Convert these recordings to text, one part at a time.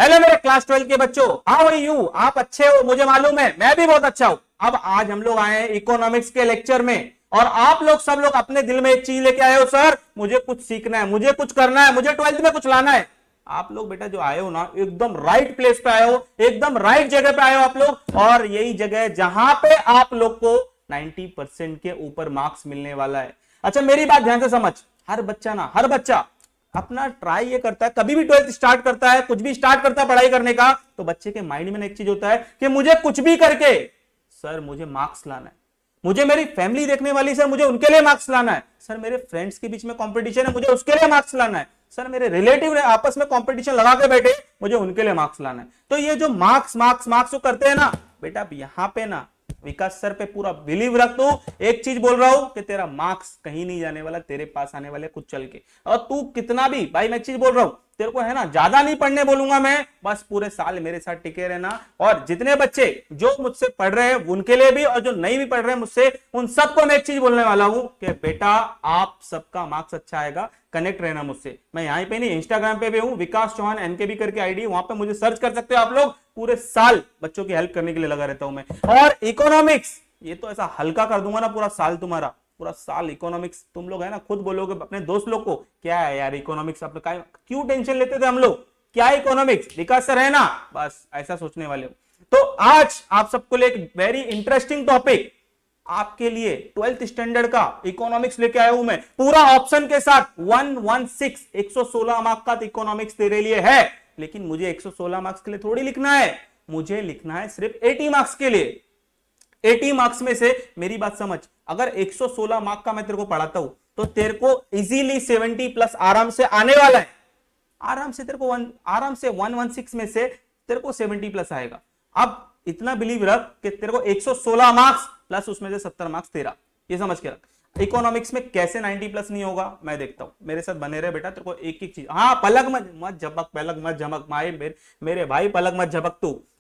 Hello मेरे class 12 के बच्चों, हाउ आर यू? आप अच्छे हो, मुझे मालूम है, मैं भी बहुत अच्छा हूं। अब आज हम लोग आए हैं इकोनॉमिक्स के लेक्चर में, और आप लोग सब लोग अपने दिल में एक चीज लेके आए हो, सर मुझे कुछ सीखना है, मुझे कुछ करना है, मुझे 12th में कुछ लाना है। आप लोग बेटा जो आए हो ना, एकदम राइट प्लेस पे आए हो, एकदम राइट जगह पे आए हो आप लोग। और यही जगह जहां पे आप लोग को 90% के ऊपर मार्क्स मिलने वाला है। अच्छा मेरी बात ध्यान से समझ, हर बच्चा अपना ट्राई ये करता है, कभी भी 12th स्टार्ट करता है, कुछ भी स्टार्ट करता है पढ़ाई करने का, तो बच्चे के माइंड में एक चीज होता है कि मुझे कुछ भी करके सर मुझे मार्क्स लाना है, मुझे मेरी फैमिली देखने वाली सर मुझे उनके लिए मार्क्स लाना है, सर मेरे फ्रेंड्स के बीच में कंपटीशन है मुझे उसके लिए मार्क्स लाना है, सर मेरे रिलेटिव ने आपस में कंपटीशन लगा के बैठे मुझे उनके लिए मार्क्स लाना है। तो ये जो मार्क्स मार्क्स मार्क्स करते हैं ना बेटा, यहां पे ना विकास सर पे पूरा बिलीव रख। तू एक चीज बोल रहा हूं कि तेरा मार्क्स कहीं नहीं जाने वाला, तेरे पास आने वाले कुछ चल के। और तू कितना भी भाई, मैं एक चीज बोल रहा हूं तेरे को है ना, ज्यादा नहीं पढ़ने बोलूंगा मैं, बस पूरे साल मेरे साथ टिके रहना। और जितने बच्चे जो मुझसे पढ़ रहे हैं उनके लिए भी, और जो नहीं भी पढ़ रहे हैं मुझसे, उन सबको मैं एक चीज बोलने वाला हूं कि बेटा आप सबका मार्क्स अच्छा आएगा, कनेक्ट रहना मुझसे। मैं यहीं पे नहीं, इंस्टाग्राम पे भी हूं, विकास चौहान एनकेबी करके आईडी, वहां पे मुझे सर्च कर सकते हो आप लोग। पूरे साल बच्चों की हेल्प करने के लिए लगा रहता हूं मैं। और इकोनॉमिक्स ये तो ऐसा हल्का कर दूंगा ना पूरा साल, तुम्हारा पूरा साल इकोनॉमिक्स। तुम लोग है ना खुद बोलोगे अपने दोस्त लोग को, क्या है यार इकोनॉमिक्स, आप क्यों टेंशन लेते थे हम लोग, क्या इकोनॉमिक्स, विकास सर है ना, बस ऐसा सोचने वाले हो। तो आज आप सबको लिए एक वेरी इंटरेस्टिंग टॉपिक आपके लिए 12th स्टैंडर्ड का इकोनॉमिक्स लेके आया हूं मैं, पूरा ऑप्शन के साथ 116 मार्क्स का इकोनॉमिक्स तेरे लिए है। लेकिन मुझे 116 मार्क्स के लिए थोड़ी लिखना है, मुझे लिखना है सिर्फ 80 मार्क्स के लिए। 80 मार्क्स में से मेरी बात समझ, अगर 116 मार्क्स का मैं तेरे को पढ़ाता हूं तो तेरे को इजीली 70 प्लस आराम से आने वाला है। आराम से तेरे को आराम से 116 में से तेरे को 70 प्लस आएगा। अब इतना बिलीव रख कि तेरे को 116 मार्क्स प्लस उसमें से 70 मार्क्स तेरा, ये समझ के रख। इकोनॉमिक्स में कैसे 90 प्लस नहीं होगा मैं देखता हूं, मेरे साथ बने रहे बेटा। तेरे को एक एक चीज, हाँ पलक मत झपक, पलक मत झमक मेरे भाई, पलक मत झपक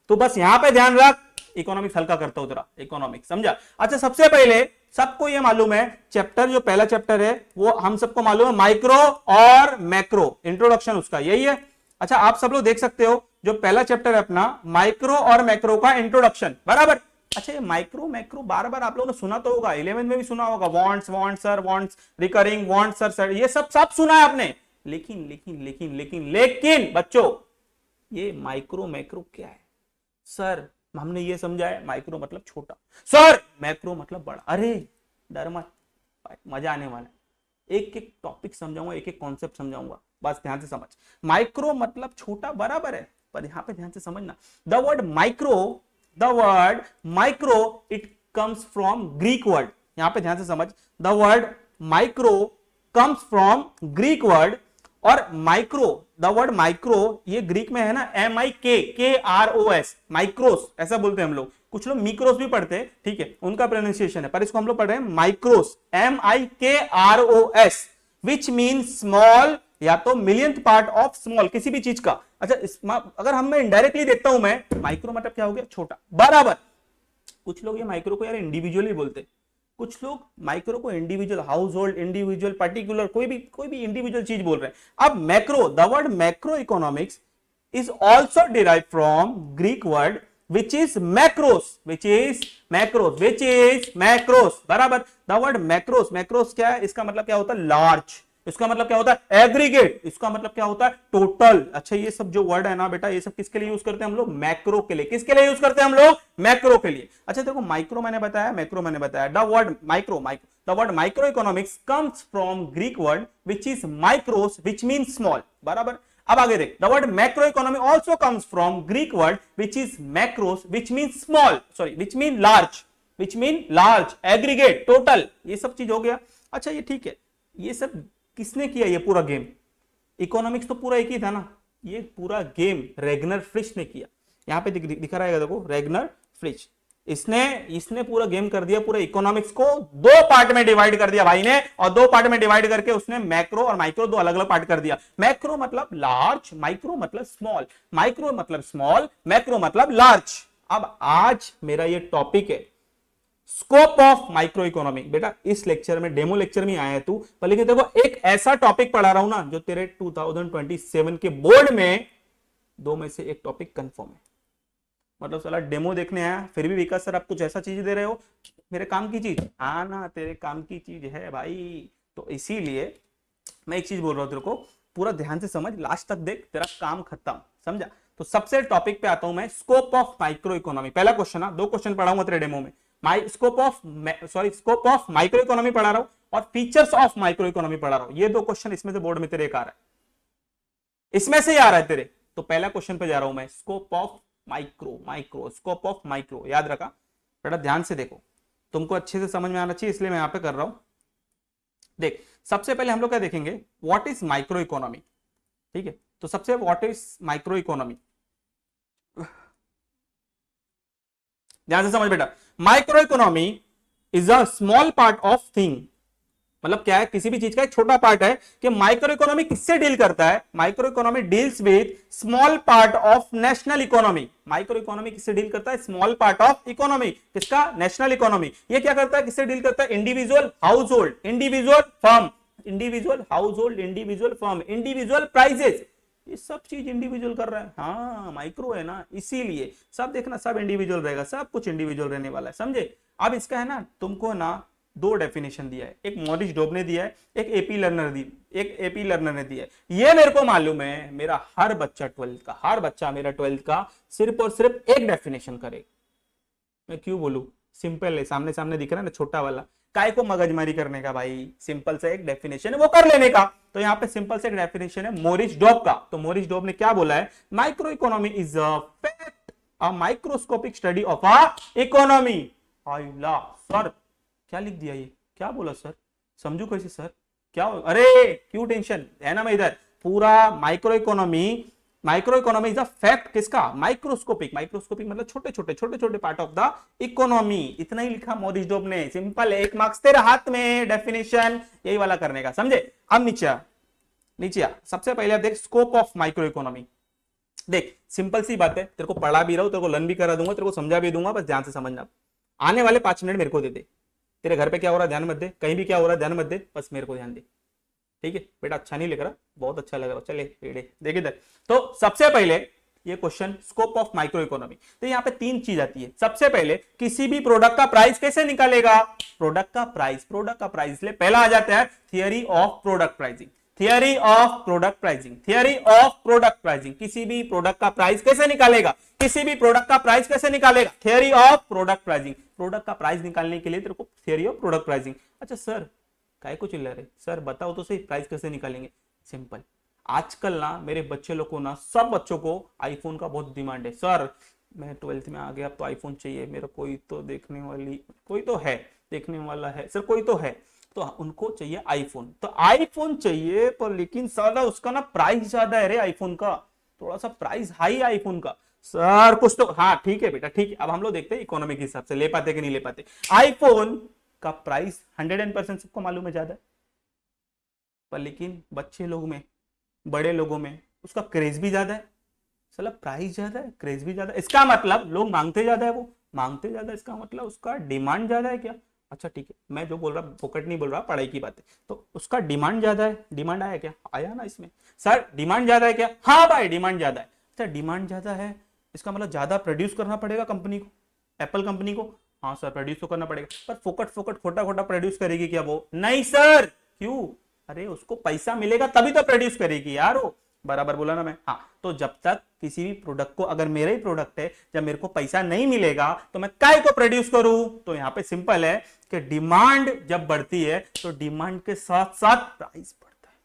तू बस यहां पे ध्यान रख। इकोनॉमिक्स हल्का करता हूं तेरा, इकोनॉमिक्स समझा? अच्छा सबसे पहले सबको ये मालूम है, चैप्टर जो पहला चैप्टर है वो हम सबको मालूम है, माइक्रो और मैक्रो, इंट्रोडक्शन उसका यही है। अच्छा आप सब लोग देख सकते हो जो पहला चैप्टर है अपना, माइक्रो और मैक्रो का इंट्रोडक्शन, बराबर। अच्छा ये माइक्रो मैक्रो बार बार आप लोगों ने सुना तो होगा, 11th में भी सुना होगा, wants wants sir wants, recurring wants sir sir, ये सब सुना है आपने। लेकिन लेकिन लेकिन लेकिन लेकिन बच्चों ये माइक्रो मैक्रो क्या है? सर हमने ये समझा है माइक्रो मतलब छोटा, सर मैक्रो मतलब बड़ा। अरे डर मत, मजा आने वाला है, एक एक टॉपिक समझाऊंगा, एक एक कॉन्सेप्ट समझाऊंगा, बस ध्यान से समझ। माइक्रो मतलब छोटा बराबर है, पर यहां पे ध्यान से समझना, the word micro it comes from Greek word, यहां पे ध्यान से समझ, the word micro comes from Greek word. और माइक्रो, द वर्ड माइक्रो ये ग्रीक में है ना, MIKROS, माइक्रोस ऐसा बोलते हैं हम लोग, कुछ लोग मिक्रोस भी पढ़ते हैं, ठीक है उनका प्रोनाउंसिएशन है, पर इसको हम लोग पढ़ रहे हैं माइक्रोस, MIKROS, विच मीन स्मॉल, या तो मिलियंथ पार्ट ऑफ स्मॉल, किसी भी चीज का। अच्छा अगर हम मैं इनडायरेक्टली देखता हूं मैं, माइक्रो मतलब क्या हो गया, छोटा, बराबर। कुछ लोग ये माइक्रो को यार इंडिविजुअली बोलते, कुछ लोग माइक्रो को individual, household, individual, particular, कोई भी इंडिविजुअल चीज बोल रहे हैं। अब macro, the word macro economics is also derive from Greek word which is macros, बराबर। द वर्ड मैक्रोस क्या है, इसका मतलब क्या होता है, लार्ज, इसका मतलब क्या होता है, एग्रीगेट, इसका मतलब क्या होता है, टोटल। अच्छा ये सब जो वर्ड है ना बेटा, ये सब किसके लिए यूज करते हैं हम लोग, मैक्रो के लिए। किसके लिए यूज करते हैं हम लोग, मैक्रो के लिए। अच्छा देखो माइक्रो मैंने बताया, मैक्रो मैंने बताया। The word micro economics comes from Greek word which is micros, which mean small, बराबर। अब आगे देख, the word macro economy also comes from Greek word which is macros, which mean small, sorry which mean large, aggregate, total, ये सब चीज हो गया। अच्छा ये ठीक है, ये सब किसने किया ये पूरा गेम, इकोनॉमिक्स तो पूरा एक ही था ना, ये पूरा गेम रेगनर फ्रिश ने किया। यहां पे दिखा रहेगा देखो, रेगनर फ्रिश, इसने पूरा गेम कर दिया, पूरे इकोनॉमिक्स को दो पार्ट में डिवाइड कर दिया भाई ने, और दो पार्ट में डिवाइड करके उसने मैक्रो और माइक्रो दो अलग अलग पार्ट कर दिया। मैक्रो मतलब लार्ज, माइक्रो मतलब स्मॉल, माइक्रो मतलब स्मॉल, मैक्रो मतलब लार्ज। अब आज मेरा ये टॉपिक है स्कोप ऑफ माइक्रो इकोनॉमी। बेटा इस लेक्चर में, डेमो लेक्चर में आया है तू, पर लेकिन देखो एक ऐसा टॉपिक पढ़ा रहा हूं ना जो तेरे 2027 के बोर्ड में दो में से एक टॉपिक कंफर्म है। मतलब साला डेमो देखने आया फिर भी विकास सर आप कुछ ऐसा चीज दे रहे हो मेरे काम की चीज। हाँ ना, तेरे काम की चीज है भाई। तो इसीलिए मैं एक चीज बोल रहा हूँ तेरे को, पूरा ध्यान से समझ, लास्ट तक देख, तेरा काम खत्म, समझा। तो सबसे टॉपिक पे आता हूं मैं, स्कोप ऑफ माइक्रो इकोनॉमी। पहला क्वेश्चन, दो क्वेश्चन पढ़ाऊंगा तेरे डेमो में। स्कोप ऑफ माइक्रो इकोनॉमी पढ़ा रहा हूं और फीचर्स ऑफ माइक्रो इकोनॉमी पढ़ा रहा हूं। ये दो क्वेश्चन इसमें से बोर्ड में तेरे एक आ रहा है, इसमें से ही आ रहा है तेरे। तो पहला क्वेश्चन पे जा रहा हूं मैं, scope of micro, scope of micro. याद रखा बेटा, ध्यान से देखो, तुमको अच्छे से समझ में आना चाहिए, इसलिए मैं यहां पे कर रहा हूं। देख, सबसे पहले हम लोग क्या देखेंगे, व्हाट इज माइक्रो इकोनॉमी। ठीक है, तो सबसे व्हाट इज माइक्रो इकोनॉमी, ध्यान से समझ बेटा। Micro economy is a small part of thing, मतलब क्या है, किसी भी चीज का एक छोटा पार्ट है। कि माइक्रो इकोनॉमी किससे डील करता है, micro economy deals with small part of national economy. Micro economy किससे डील करता है, स्मॉल पार्ट ऑफ इकोनॉमी, किसका, नेशनल इकोनॉमी। ये क्या करता है, किससे डील करता है, individual household, individual firm, individual household, individual firm, individual prices, ये सब चीज इंडिविजुअल कर रहा है। हाँ माइक्रो है ना, इसीलिए सब देखना, सब इंडिविजुअल रहेगा, सब कुछ इंडिविजुअल रहने वाला है, समझे। अब इसका है ना, तुमको ना दो डेफिनेशन दिया है, एक मॉरिस डॉब ने दिया है, एक एपी लर्नर ने दिया है। ये मेरे को मालूम है, मेरा हर बच्चा 12th का, हर बच्चा मेरा 12th का सिर्फ और सिर्फ एक डेफिनेशन करे। मैं क्यों बोलूं, सिंपल है, सामने सामने दिख रहा है ना छोटा वाला, काय को मगजमारी करने का भाई, सिंपल से एक डेफिनेशन है वो कर लेने का। तो यहाँ पे सिंपल से एक डेफिनेशन है मॉरिस डॉब का। तो मॉरिस डॉब ने क्या बोला है, micro economy is a fact, a microscopic study of a economy. आइला सर क्या लिख दिया, ये क्या बोला सर, समझू कैसे सर, क्या, अरे क्यों टेंशन है ना, मैं इधर पूरा micro economy is a fact, किसका, माइक्रोस्कोपिक मतलब छोटे छोटे पार्ट ऑफ द इकोनॉमी। इतना ही लिखा मॉरिस डॉब ने, सिंपल है, 1 मार्क्स तेरे हाथ में, डेफिनेशन यही वाला करने का, समझे। अब नीचे आ, सबसे पहले देख स्कोप ऑफ माइक्रो इकोनॉमी। देख सिंपल सी बात है, तेरे को पढ़ा भी रहा हूं, तेरे को लर्न भी करा दूंगा, तेरे को समझा भी दूंगा, बस ध्यान से समझना। आने वाले 5 मिनट मेरे को दे दे, तेरे घर पे क्या हो रहा है ध्यान मत दे, कहीं भी क्या हो रहा है ध्यान मत दे, बस मेरे को ध्यान दे, ठीक है बेटा। अच्छा नहीं लग रहा, बहुत अच्छा लग रहा, चले पेड़े देख इधर। तो सबसे पहले ये question, scope of micro economy. तो यहाँ पे 3 चीज आती है। सबसे पहले, किसी भी प्रोडक्ट का प्राइस कैसे निकालेगा, प्रोडक्ट का प्राइस ले पहला आ जाता है थियरी ऑफ प्रोडक्ट प्राइसिंग, किसी भी प्रोडक्ट का प्राइस कैसे निकालेगा, theory of product pricing. Product का प्राइस निकालने के लिए तेरे को थियरी ऑफ प्रोडक्ट प्राइसिंग। अच्छा सर काय को चिल्ला रहे, सर बताओ तो सही, प्राइस कैसे निकालेंगे। सिंपल, आजकल ना मेरे बच्चे लोग को ना, सब बच्चों को आईफोन का बहुत डिमांड है। सर मैं 12th में आ गया, अब तो आईफोन चाहिए मेरा, कोई तो देखने वाला है सर, कोई तो है, तो उनको चाहिए आईफोन। तो आईफोन चाहिए, पर लेकिन साला उसका ना प्राइस ज्यादा है रे, आईफोन का थोड़ा सा प्राइस हाई है आईफोन का। सर कुछ तो, हाँ ठीक है बेटा ठीक है। अब हम लोग देखते हैं इकोनॉमी के हिसाब से ले पाते कि नहीं ले पाते। आईफोन का प्राइस 100% सबको मालूम है ज्यादा है, पर लेकिन बच्चे लोग में, बड़े लोगों में उसका क्रेज भी ज्यादा है। साला प्राइस ज्यादा है, क्रेज भी ज्यादा है, इसका मतलब लोग मांगते ज्यादा है, वो मांगते ज्यादा है, इसका मतलब उसका डिमांड ज्यादा है क्या। अच्छा ठीक है, मैं जो बोल रहा फोकट नहीं बोल रहा, पढ़ाई की बात है। तो उसका डिमांड ज्यादा है, डिमांड आया क्या, आया ना इसमें। सर डिमांड ज्यादा है क्या, हाँ भाई डिमांड ज्यादा है। अच्छा डिमांड ज्यादा है, इसका मतलब ज्यादा प्रोड्यूस करना पड़ेगा कंपनी को, एप्पल कंपनी को। हाँ सर प्रोड्यूस तो करना पड़ेगा, पर फोकट खोटा प्रोड्यूस करेगी क्या वो, नहीं सर। क्यों, अरे उसको पैसा मिलेगा तभी तो प्रोड्यूस करेगी यार वो, बराबर बोला ना मैं। हाँ, तो जब तक किसी भी प्रोडक्ट को, अगर मेरा ही प्रोडक्ट है, जब मेरे को पैसा नहीं मिलेगा तो मैं काय को प्रोड्यूस करूं। तो यहाँ पे सिंपल है कि डिमांड जब बढ़ती है तो डिमांड के साथ साथ प्राइस बढ़ता है।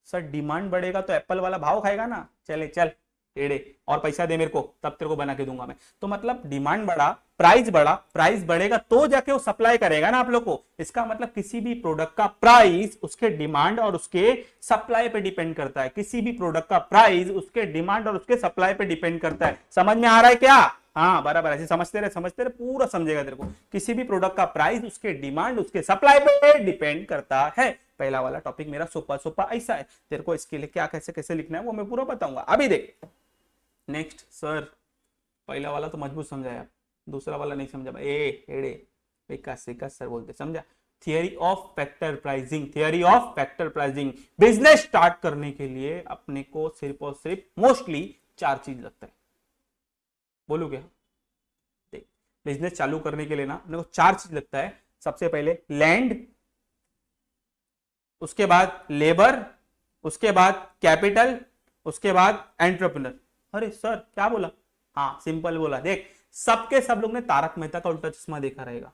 सर डिमांड बढ़ेगा तो एप्पल वाला भाव खाएगा ना, चले चल टेढ़े और पैसा दे मेरे को, तब तेरे को बना के दूंगा मैं। तो मतलब डिमांड बढ़ा, प्राइस बढ़ेगा तो जाके वो सप्लाई करेगा ना आप लोग को। इसका मतलब किसी भी प्रोडक्ट का प्राइस उसके डिमांड और उसके सप्लाई पे डिपेंड करता है। किसी भी प्रोडक्ट का प्राइस उसके डिमांड और उसके सप्लाई पे डिपेंड करता है। समझ में आ रहा है क्या, हाँ बराबर, ऐसे समझते रहे पूरा समझेगा तेरे को। किसी भी प्रोडक्ट का प्राइस उसके डिमांड उसके सप्लाई पे डिपेंड करता है। पहला वाला टॉपिक मेरा सोपा ऐसा है, तेरे को इसके लिए क्या कैसे लिखना है वो मैं पूरा बताऊंगा। अभी देख नेक्स्ट, सर पहला वाला तो मजबूत समझाया, दूसरा वाला नहीं समझा। विकास सर बोलते, समझा। Theory of factor pricing, business start करने के लिए अपने को सिर्फ और सिर्फ मोस्टली 4 चीज लगता है, बोलू क्या? देख, बिजनेस चालू करने के लिए ना मेरे को 4 चीज लगता है। सबसे पहले लैंड, उसके बाद लेबर, उसके बाद कैपिटल, उसके बाद एंटरप्रेन्योर। अरे सर क्या बोला? हाँ सिंपल बोला। देख सबके सब लोग ने तारक मेहता का उल्टा चश्मा देखा रहेगा।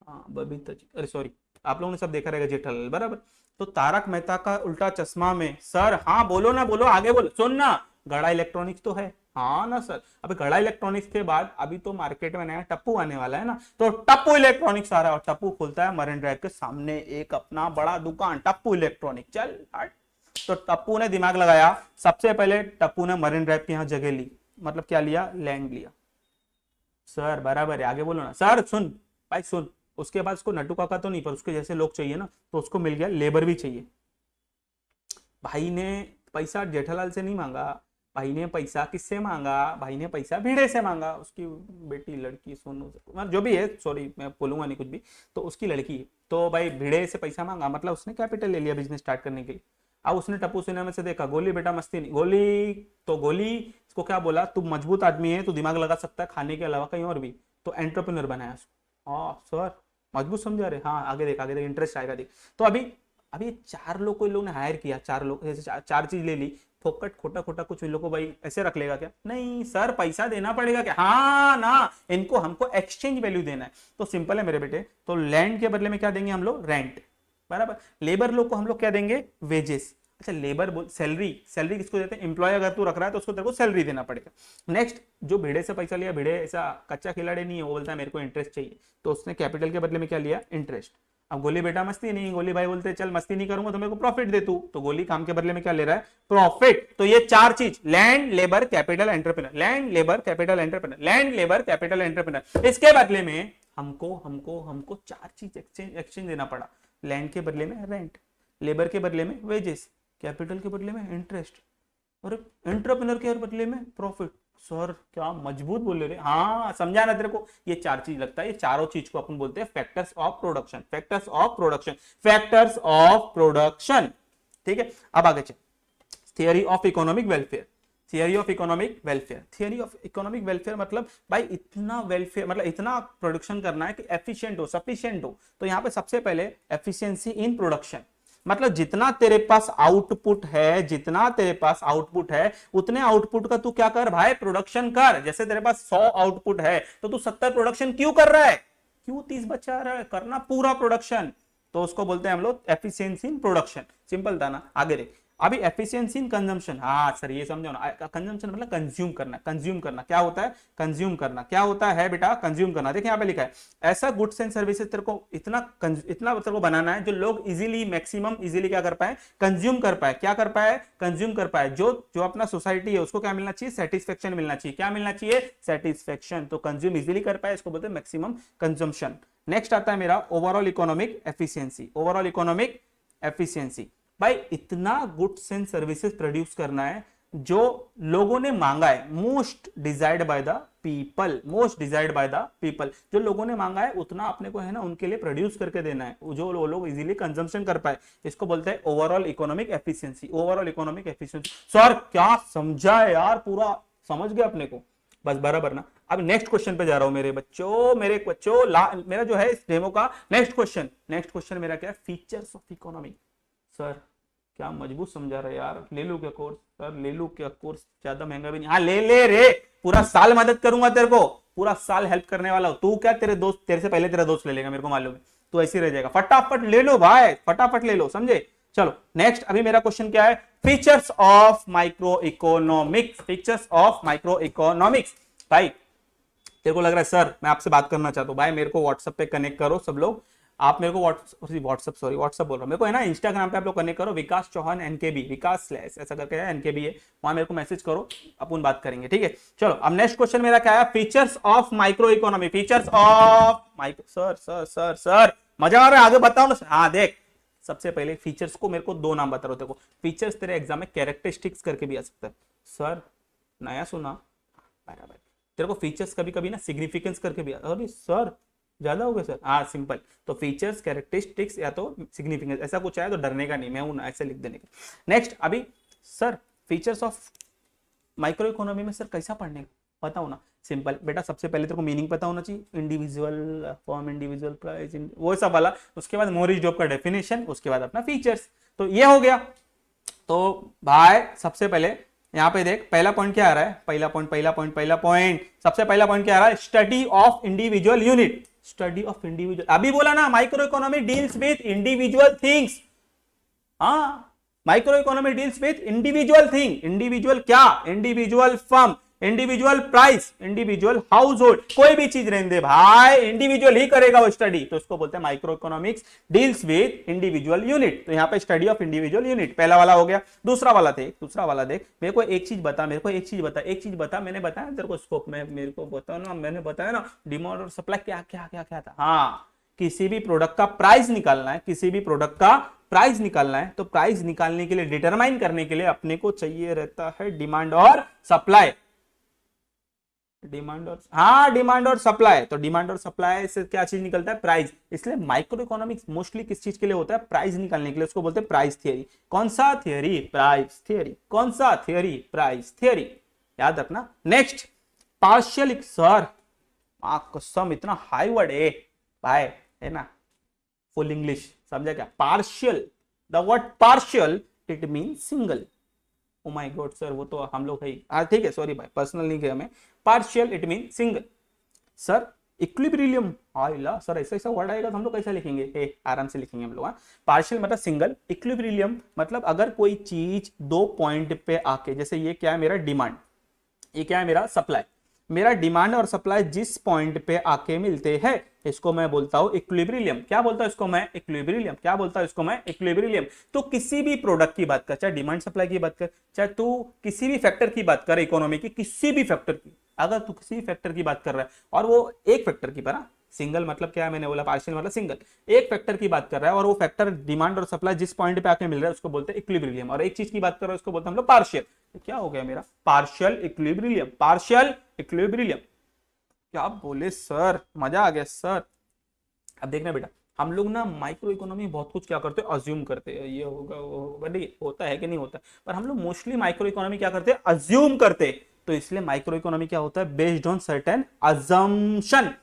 हाँ बबीता जी, अरे सॉरी, आप लोगों ने सब देखा रहेगा जेठालाल, बराबर। तो तारक मेहता का उल्टा चश्मा में सर, हाँ बोलो ना, बोलो आगे बोलो, सुन ना, गड़ा इलेक्ट्रॉनिक्स तो है। हाँ ना सर, अभी गड़ा इलेक्ट्रॉनिक्स के बाद अभी तो मार्केट में नया टप्पू आने वाला है ना, तो टप्पू इलेक्ट्रॉनिक्स आ रहा है और टप्पू खोलता है मरीन ड्राइव के सामने एक अपना बड़ा दुकान, टप्पू इलेक्ट्रॉनिक। चल हट। तो टप्पू ने दिमाग लगाया, सबसे पहले टप्पू ने मरीन ड्राइव की यहाँ जगह ली, मतलब क्या लिया? लैंड लिया। सर बराबर है, आगे बोलो ना सर। सुन भाई सुन, उसके बाद उसको नट्टू काका तो नहीं, पर उसके जैसे लोग चाहिए ना, तो उसको मिल गया लेबर भी चाहिए। भाई ने पैसा जेठालाल से नहीं मांगा, भाई ने पैसा किससे मांगा? भाई ने पैसा भिड़े से मांगा, उसकी बेटी लड़की सोनू से, जो भी है, सॉरी मैं बोलूंगा नहीं कुछ भी, तो उसकी लड़की। तो भाई भिड़े से पैसा मांगा, मतलब उसने कैपिटल ले लिया बिजनेस स्टार्ट करने के लिए। अब उसने टप्पू सिन्हा में से देखा, गोली बेटा मस्ती नहीं, गोली तो गोली, इसको क्या बोला? तू मजबूत आदमी है, तू दिमाग लगा सकता है खाने के अलावा कहीं और भी, तो एंटरप्रेन्योर बनाया उसको। हाँ सर मजबूत समझा रहे, हाँ आगे देख, आगे देख, इंटरेस्ट आएगा देख। तो अभी अभी 4 लोग को इन लोगों ने हायर किया, 4 लोग, जैसे 4 चीज ले ली, फोकट खोटा खोटा कुछ इन लोगों को भाई ऐसे रख लेगा क्या? नहीं सर, पैसा देना पड़ेगा क्या? हाँ ना, इनको हमको एक्सचेंज वैल्यू देना है। तो सिंपल है मेरे बेटे, तो लैंड के बदले में क्या देंगे हम लोग? रेंट, बराबर। लेबर लोग को हम लोग क्या देंगे? वेजेस। अच्छा लेबर सैलरी, सैलरी किसको देते हैं? एम्प्लॉय अगर तू रख रहा है तो उसको तेरे को सैलरी देना पड़ेगा। नेक्स्ट, जो भिड़े से पैसा लिया, भिड़े ऐसा कच्चा खिलाड़ी नहीं है, वो बोलता है मेरे को इंटरेस्ट चाहिए, तो उसने कैपिटल के बदले में क्या लिया? इंटरेस्ट। अब गोली बेटा मस्ती नहीं, गोली भाई बोलते चल मस्ती नहीं करूंगा तो मेरे को प्रॉफिट दे तू, तो गोली काम के बदले में क्या ले रहा है? प्रॉफिट। तो ये 4 चीज, land labour capital entrepreneur, land labour capital entrepreneur, land labour capital entrepreneur. इसके बदले में हमको हमको हमको 4 चीज एक्सचेंज देना पड़ा। लैंड के बदले में रेंट, लेबर के बदले में वेजेस, कैपिटल के बदले में इंटरेस्ट, और एंटरप्रेन्योर के बदले में प्रॉफिट। सर क्या मजबूत बोल रहे? हाँ समझा ना तेरे को? ये 4 चीज लगता है, ये चारों चीज को अपन बोलते हैं factors of production, factors of production, factors of production. ठीक है, अब आगे चल, theory of economic welfare. Theory of economic welfare, theory of economic welfare मतलब भाई इतना वेलफेयर, मतलब इतना प्रोडक्शन करना है कि एफिशिएंट हो, सफिशिएंट हो। तो यहाँ पे सबसे पहले एफिशिएंसी इन प्रोडक्शन, मतलब जितना तेरे पास आउटपुट है, जितना तेरे पास आउटपुट है, उतने आउटपुट का तू क्या कर भाई? प्रोडक्शन कर। जैसे तेरे पास 100 आउटपुट है तो तू 70 प्रोडक्शन क्यों कर रहा है? क्यों 30 बचा रहा है? करना पूरा प्रोडक्शन। तो उसको बोलते हैं हम लोग एफिशिएंसी इन प्रोडक्शन। सिंपल था ना? आगे देख, अभी एफिशिएंसी इन कंजम्पशन। हाँ सर ये समझो ना, कंजम्पशन मतलब कंज्यूम करना। कंज्यूम करना क्या होता है? कंज्यूम करना क्या होता है बेटा? कंज्यूम करना। देखिए यहाँ पे लिखा है, ऐसा गुड्स एंड सर्विसेज तेरे को इतना तेरे को बनाना है जो लोग इजीली, मैक्सिमम इजीली क्या कर पाए? कंज्यूम कर पाए। क्या कर पाए? कंज्यूम कर पाए। जो जो अपना सोसाइटी है उसको क्या मिलना चाहिए? सेटिस्फेक्शन मिलना चाहिए। क्या मिलना चाहिए? सेटिस्फेक्शन। तो कंज्यूम इजीली कर पाए, इसको बोलते हैं मैक्सिमम कंजम्पशन। नेक्स्ट आता है मेरा overall economic efficiency. Overall economic efficiency, भाई इतना गुड्स एंड सर्विसेज प्रोड्यूस करना है जो लोगों ने मांगा है, most desired by the people, most desired by the people. जो लोगों ने मांगा है उतना अपने को है ना उनके लिए प्रोड्यूस करके देना है, जो लोग इजीली कंजम्पशन कर पाए। इसको बोलते हैं overall economic efficiency. Overall economic efficiency. Sir क्या समझा है यार? पूरा समझ गया अपने को? बस बराबर ना? अब नेक्स्ट क्वेश्चन पे जा रहा हूं मेरे बच्चों, मेरा जो है इस डेमो का नेक्स्ट क्वेश्चन मेरा क्या है? Features of economy. सर क्या मजबूत समझा रहे यार, ले लो क्या कोर्स? सर ले लो क्या कोर्स? ज्यादा महंगा भी नहीं। हाँ ले ले रे, पूरा साल मदद करूंगा तेरे को, पूरा साल हेल्प करने वाला हूं। तू क्या, तेरे से पहले तेरा दोस्त ले लेगा, मेरे को मालूम है। तू ऐसे रह जाएगा। फटाफट ले लो भाई, फटाफट ले लो, समझे? चलो नेक्स्ट, अभी मेरा क्वेश्चन क्या है? Features of micro economics. Features of micro economics. भाई तेरे को लग रहा है सर मैं आपसे बात करना चाहता हूँ, भाई मेरे को व्हाट्सएप पे कनेक्ट करो सब लोग। आप मेरे को व्हाट्सएप बोल रहा हूँ, मेरे को है ना इंस्टाग्राम पे आप लोग कनेक्ट करो, विकास चौहान एनकेबी, विकास स्लैश ऐसा करके है, एनकेबी है, वहां मेरे को मैसेज करो, अपन बात करेंगे। ठीक है, चलो अब नेक्स्ट क्वेश्चन मेरा क्या है? Features of micro economy. Features of micro, sir मजा आ रहा है? आगे बताओ ना। हाँ देख, सबसे पहले फीचर्स को मेरे को 2 नाम बता रहे हो। फीचर्स तेरे एग्जाम में कैरेक्टरिस्टिक्स करके भी आ सकता है। सर नया सुना? बराबर। तेरे को फीचर्स कभी कभी ना सिग्निफिकेंस करके भी आता है। अरे सर ज्यादा हो गया सर? हाँ सिंपल, तो फीचर्स, कैरेक्टरिस्टिक्स या तो सिग्निफिकेंस, ऐसा कुछ आया तो डरने का नहीं, मैं हूं ना ऐसे लिख देने का। नेक्स्ट, अभी sir features of micro economy में सर कैसा पढ़ने का बताओ ना, सिंपल बेटा, सबसे पहले तेरे को मीनिंग पता होना चाहिए, इंडिविजुअल फॉर्म, इंडिविजुअल प्राइस, वो सब वाला, उसके बाद मॉरिस जॉब का डेफिनेशन, उसके बाद अपना फीचर्स, तो ये हो गया। तो भाई सबसे पहले यहाँ पे देख पहला पॉइंट क्या आ रहा है, पहला पॉइंट सबसे पहला पॉइंट क्या आ रहा है, study of individual unit, study of individual, अभी बोला ना micro economy deals with individual things, हाँ micro economy deals with individual thing, individual क्या, individual firm, individual price, individual household, कोई भी चीज रहने दे भाई इंडिविजुअल ही करेगा वो स्टडी, तो उसको बोलते हैं micro economics deals with individual unit. तो यहाँ पे स्टडी ऑफ इंडिविजुअल यूनिट पहला वाला हो गया। दूसरा वाला देख मेरे को एक चीज बता, मैंने बताया तेरे को स्कोप में, मेरे को बताओ ना, मैंने बताया ना डिमांड और सप्लाई क्या क्या क्या क्या था। हाँ, किसी भी प्रोडक्ट का प्राइस निकालना है, किसी भी प्रोडक्ट का प्राइस निकालना है, तो प्राइस निकालने के लिए, डिटरमाइन करने के लिए अपने को चाहिए रहता है डिमांड और सप्लाई, डिमांड और सप्लाई। तो डिमांड और सप्लाई से क्या चीज निकलता है, प्राइस। इसलिए माइक्रो इकोनॉमिक्स मोस्टली किस चीज के लिए होता है, प्राइस निकालने के लिए, उसको बोलते हैं प्राइस थियरी। कौन सा थियरी, प्राइस थियरी। कौन सा थियरी, प्राइस थियरी, याद रखना। नेक्स्ट पार्शियल, सर कसम इतना हाई वर्ड है भाई, है ना, फुल इंग्लिश समझा क्या, partial, the word partial it mean single. Oh my God sir, वो तो हम लोग है, ठीक है सॉरी भाई, पर्सनल नहीं किया मैं। Partial it mean single. Sir equilibrium, आइला सर ऐसा वर्ड आएगा तो हम लोग कैसे लिखेंगे, आराम से लिखेंगे हम लोग। पार्शियल मतलब सिंगल, इक्विलिब्रियम मतलब अगर कोई चीज दो पॉइंट पे आके, जैसे ये क्या है मेरा डिमांड, ये क्या है मेरा सप्लाई, मेरा डिमांड और सप्लाई जिस पॉइंट पे आके मिलते हैं, इसको मैं बोलता हूं इक्विलिब्रियम। क्या बोलता हूं इसको मैं, इक्विलिब्रियम। क्या बोलता हूं इसको मैं, इक्विलिब्रियम। तो किसी भी प्रोडक्ट की बात कर, चाहे डिमांड सप्लाई की बात कर, चाहे तू किसी भी फैक्टर की बात कर, इकोनॉमी की किसी भी फैक्टर की, अगर तू किसी फैक्टर की बात कर रहा है और वो एक फैक्टर की, पर सिंगल मतलब क्या है, मैंने बोला पार्शियल मतलब सिंगल, एक फैक्टर की बात कर रहा है और वो फैक्टर डिमांड और सप्लाई जिस पॉइंट पे आके मिल रहा है उसको बोलते हैं इक्विलिब्रियम, और एक चीज की बात कर रहे हैं उसको बोलते हैं हम लोग पार्शियल। तो क्या हो गया मेरा, पार्शियल इक्विलिब्रियम, पार्शियल इक्विलिब्रियम। क्या बोले सर, मजा आ गया सर। अब देखना बेटा, हम लोग ना माइक्रो इकोनॉमी बहुत कुछ क्या करते हैं, अज्यूम करते हैं, ये होगा वो होगा, नहीं होता है कि नहीं होता, पर हम लोग मोस्टली माइक्रो इकोनॉमी क्या करते हैं, अज्यूम करते हैं। तो इसलिए माइक्रो इकोनॉमी क्या होता है, based on certain assumption.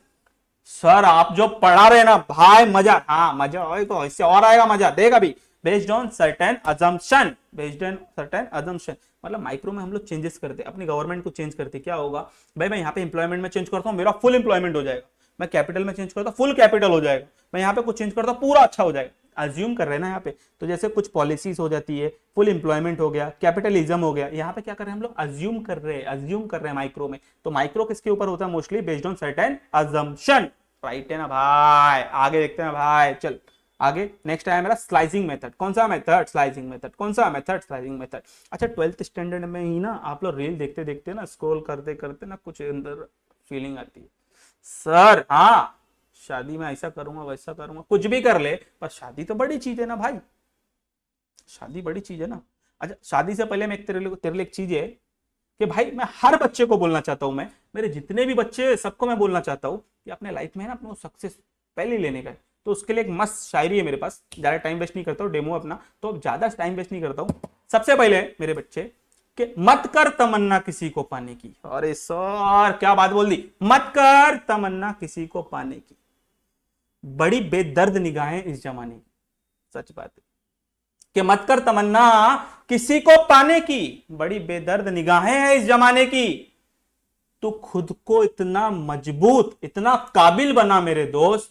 Sir आप जो पढ़ा रहे ना भाई, मजा, हाँ मजा आएगा, इससे और आएगा मजा, देख अभी, based on certain assumption, based on certain assumption मतलब माइक्रो में हम लोग चेंजेस करते हैं, अपनी गवर्नमेंट को चेंज करते। क्या होगा भाई, मैं यहाँ पे इंप्लॉयमेंट में चेंज करता हूँ, मेरा फुल इंप्लॉयमेंट हो जाएगा। मैं कैपिटल में चेंज करता हूँ, फुल कैपिटल हो जाएगा। मैं यहाँ पे कुछ चेंज करता हूँ, पूरा अच्छा हो जाएगा। अज्यूम कर रहे हैं ना यहाँ पे, तो जैसे कुछ पॉलिसीज हो जाती है, फुल इंप्लॉयमेंट हो गया, कैपिटलिज्म हो गया, यहाँ पे क्या कर रहे हैं हम लोग, अज्यूम कर रहे हैं माइक्रो में। तो माइक्रो किसके ऊपर होता है, mostly based on certain assumption, right है ना भाई। आगे देखते हैं भाई, चल आगे। नेक्स्ट आया मेरा स्लाइसिंग मेथड। कौन सा मेथड, स्लाइसिंग मेथड। कौन सा मेथड, स्लाइसिंग मेथड। अच्छा 12th स्टैंडर्ड में ही ना आप लोग रील देखते देखते ना, स्क्रॉल करते करते ना, कुछ अंदर फीलिंग आती है, सर हाँ शादी में ऐसा करूंगा वैसा करूंगा, कुछ भी कर ले, पर शादी तो बड़ी चीज है ना भाई, शादी बड़ी चीज है ना। अच्छा शादी से पहले मैं तेरे लिए एक चीज है कि भाई मैं हर बच्चे को बोलना चाहता हूं, मैं मेरे जितने भी बच्चे सबको मैं बोलना चाहता हूं कि अपने लाइफ में ना अपने सक्सेस पहले लेने का है। तो उसके लिए एक मस्त शायरी है मेरे पास, ज्यादा टाइम वेस्ट नहीं करता हूँ, डेमो अपना, तो ज्यादा टाइम वेस्ट नहीं करता हूँ। सबसे पहले मेरे बच्चे कि मत कर तमन्ना किसी को पाने की। अरे सर क्या बात बोल दी, मत कर तमन्ना किसी को पाने की, बड़ी बेदर्द निगाहें इस जमाने की। सच बात है कि मत कर तमन्ना किसी को पाने की, बड़ी बेदर्द निगाहें हैं इस जमाने की। तू खुद को इतना मजबूत, इतना काबिल बना मेरे दोस्त,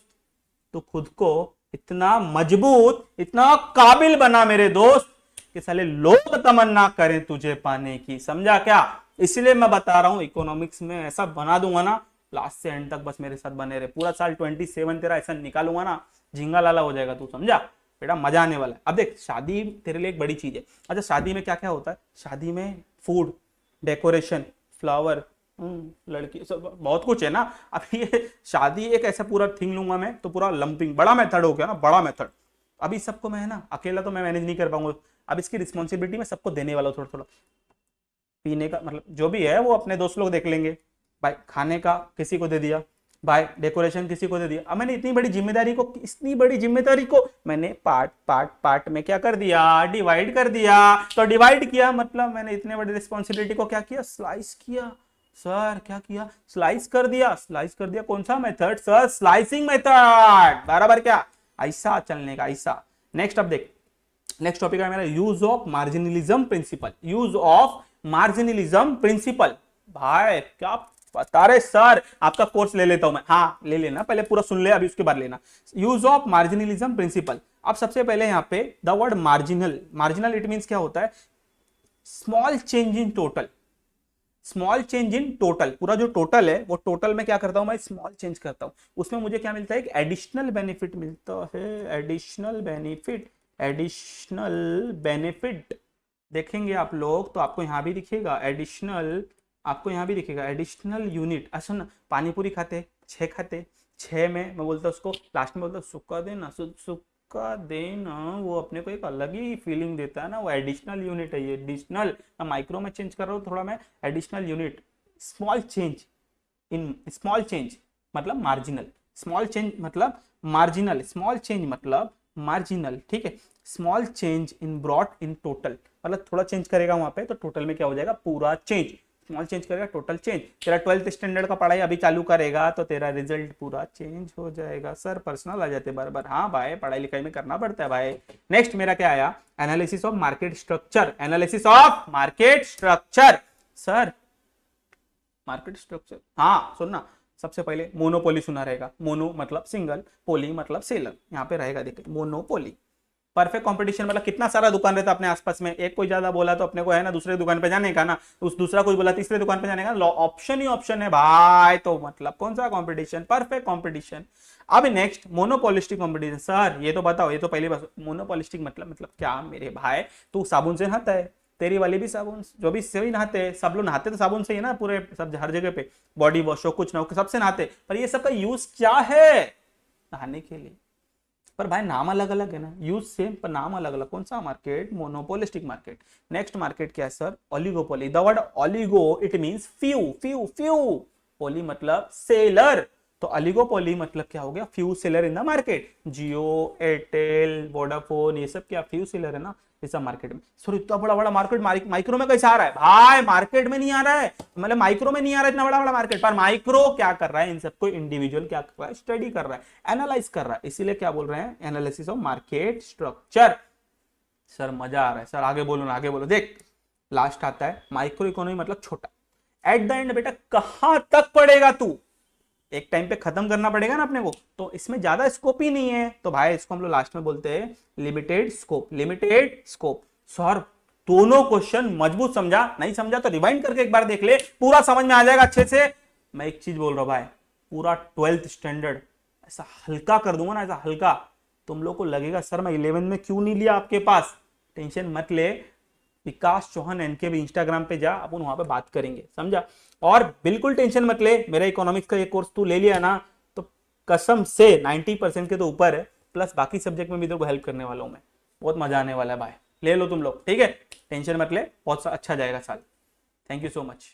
तो खुद को इतना मजबूत, इतना काबिल बना मेरे दोस्त कि साले लोग तमन्ना करें तुझे पाने की। समझा क्या? इसलिए मैं बता रहा हूं इकोनॉमिक्स में ऐसा बना दूंगा ना, लास्ट से एंड तक बस मेरे साथ बने रहे। पूरा साल 27 तेरा ऐसा निकालूंगा ना, झिंगा लाला हो जाएगा तू। समझा बेटा, मजा आने वाला है। अब देख, शादी तेरे लिए एक बड़ी चीज है। अच्छा शादी में क्या क्या होता है? शादी में फूड, डेकोरेशन, फ्लावर, लड़की, सब बहुत कुछ है ना। अब ये शादी एक ऐसा पूरा थिंग लूंगा मैं, तो पूरा लंपिंग बड़ा मेथड हो गया ना, बड़ा मेथड। अभी सबको मैं है ना, अकेला तो मैं मैनेज नहीं कर पाऊंगा। अब इसकी रिस्पॉन्सिबिलिटी मैं सबको देने वाला हूँ थोड़ा थोड़ा। पीने का मतलब जो भी है वो अपने दोस्त लोग देख लेंगे भाई, खाने का किसी को दे दिया, भाई डेकोरेशन किसी को दे दिया। अब मैंने इतनी बड़ी जिम्मेदारी को मैंने पार्ट में क्या कर दिया, डिवाइड कर दिया। तो डिवाइड किया मतलब मैंने इतने बड़ी रिस्पॉन्सिबिलिटी को क्या किया, स्लाइस किया। सर क्या किया, स्लाइस कर दिया। कौन सा मेथड सर, स्लाइसिंग मेथड, बराबर क्या, ऐसा चलने का ऐसा। नेक्स्ट अब देख, नेक्स्ट टॉपिक है मेरा यूज ऑफ मार्जिनलिज्म प्रिंसिपल। भाई क्या बता रहे सर, आपका कोर्स ले लेता हूं मैं, हाँ ले लेना, पहले पूरा सुन ले अभी उसके बाद लेना। Use of marginalism principle. अब सबसे पहले यहाँ पे the word marginal it means क्या होता है, स्मॉल चेंज इन टोटल। पूरा जो टोटल है वो टोटल में क्या करता हूं मैं, स्मॉल चेंज करता हूं, उसमें मुझे क्या मिलता है, एक एडिशनल बेनिफिट मिलता है। एडिशनल बेनिफिट देखेंगे आप लोग तो आपको यहां भी दिखेगा एडिशनल, एडिशनल यूनिट। अच्छा ना, पानी पूरी खाते 6 खाते, 6 में मैं बोलता उसको लास्ट में बोलता सुक्का देना, वो अपने को एक अलग ही फीलिंग देता है ना, वो एडिशनल यूनिट है। ये एडिशनल माइक्रो में चेंज कर रहा हूँ थोड़ा मैं, एडिशनल यूनिट। स्मॉल चेंज मतलब मार्जिनल, स्मॉल चेंज मतलब मार्जिनल, ठीक है। Small change in brought in total, मतलब थोड़ा चेंज करेगा वहां पे तो टोटल में क्या हो जाएगा, पूरा चेंज। स्मॉल चेंज करेगा टोटल चेंज। तेरा 12th स्टैंडर्ड का पढ़ाई अभी चालू करेगा तो तेरा रिजल्ट पूरा चेंज हो जाएगा। सर पर्सनल आ जाते बार बार, हाँ भाई पढ़ाई लिखाई में करना पड़ता है भाई। नेक्स्ट मेरा क्या आया, analysis of market structure. Sir market structure, हाँ सुनना, सबसे पहले मोनोपोली सुना रहेगा, मोनो मतलब सिंगल, पोली मतलब सेलर, यहाँ पे रहेगा देखिए मोनोपोली। परफेक्ट कंपटीशन मतलब कितना सारा दुकान रहता है अपने आसपास में, एक कोई ज्यादा बोला तो अपने को है ना दूसरे दुकान पे जाने का ना, उस दूसरा कोई बोला तीसरे दुकान पे जाने का, ऑप्शन ही ऑप्शन है भाई। तो मतलब कौन सा कंपटीशन, परफेक्ट कंपटीशन। अब नेक्स्ट मोनोपोलिस्टिक कंपटीशन। सर ये तो बताओ, ये तो पहली बात, मोनोपोलिस्टिक मतलब क्या मेरे भाई, तू साबुन से नहाता है, तेरी वाली भी साबुन, जो भी सभी नहाते हैं, सब लोग नहाते तो साबुन से ही ना, पूरे सब हर जगह पे बॉडी वॉश हो कुछ ना हो सबसे नहाते, पर ये सब का यूज क्या है, नहाने के लिए। पर भाई नाम अलग अलग है ना, यूज सेम पर नाम अलग अलग। कौन सा market, monopolistic market. Next market क्या है sir, oligopoly. The word oligo it means few, poly मतलब सेलर, तो ओलिगोपोली मतलब क्या हो गया, few seller in the market. Jio, Airtel, Vodafone, ये सब क्या फ्यू सेलर है ना इस मार्केट में। सर इतना बड़ा बड़ा मार्केट माइक्रो में कैसे आ रहा है भाई, मार्केट में नहीं आ रहा है, मतलब माइक्रो में नहीं आ रहा है इतना बड़ा बड़ा मार्केट, पर माइक्रो क्या कर रहा है, इन सबको इंडिविजुअल क्या कर रहा है, स्टडी कर रहा है, एनालाइज कर रहा है, इसीलिए क्या बोल रहे हैं, analysis of market structure. Sir मजा आ रहा है सर, आगे बोलो ना, आगे बोलो। देख लास्ट आता है माइक्रो इकोनॉमी मतलब छोटा। एट द एंड बेटा कहां तक पढ़ेगा तू, एक टाइम पे खत्म करना पड़ेगा ना अपने को, तो इसमें ज्यादा स्कोप ही नहीं है, तो भाई इसको हम लोग लास्ट में बोलते हैं लिमिटेड स्कोप। सर दोनों क्वेश्चन मजबूत समझा, नहीं समझा तो रिवाइंड करके एक बार देख ले, पूरा समझ में आ जाएगा अच्छे से। मैं एक चीज बोल रहा हूं भाई, पूरा 12th स्टैंडर्ड ऐसा हल्का कर दूंगा ना, ऐसा हल्का, तुम लोग को लगेगा सर मैं 11 में क्यों नहीं लिया आपके पास। टेंशन मत ले, विकास चौहान एनके भी इंस्टाग्राम पे जा, अपन वहां पे बात करेंगे, समझा। और बिल्कुल टेंशन मत ले, मेरा इकोनॉमिक्स का ये कोर्स तू ले लिया ना तो कसम से 90% के तो ऊपर है, प्लस बाकी सब्जेक्ट में भी तेरे को हेल्प करने वाला हूं मैं, बहुत मजा आने वाला है भाई। ले लो तुम लोग, ठीक है, टेंशन मत ले, बहुत अच्छा जाएगा साल। Thank you so much.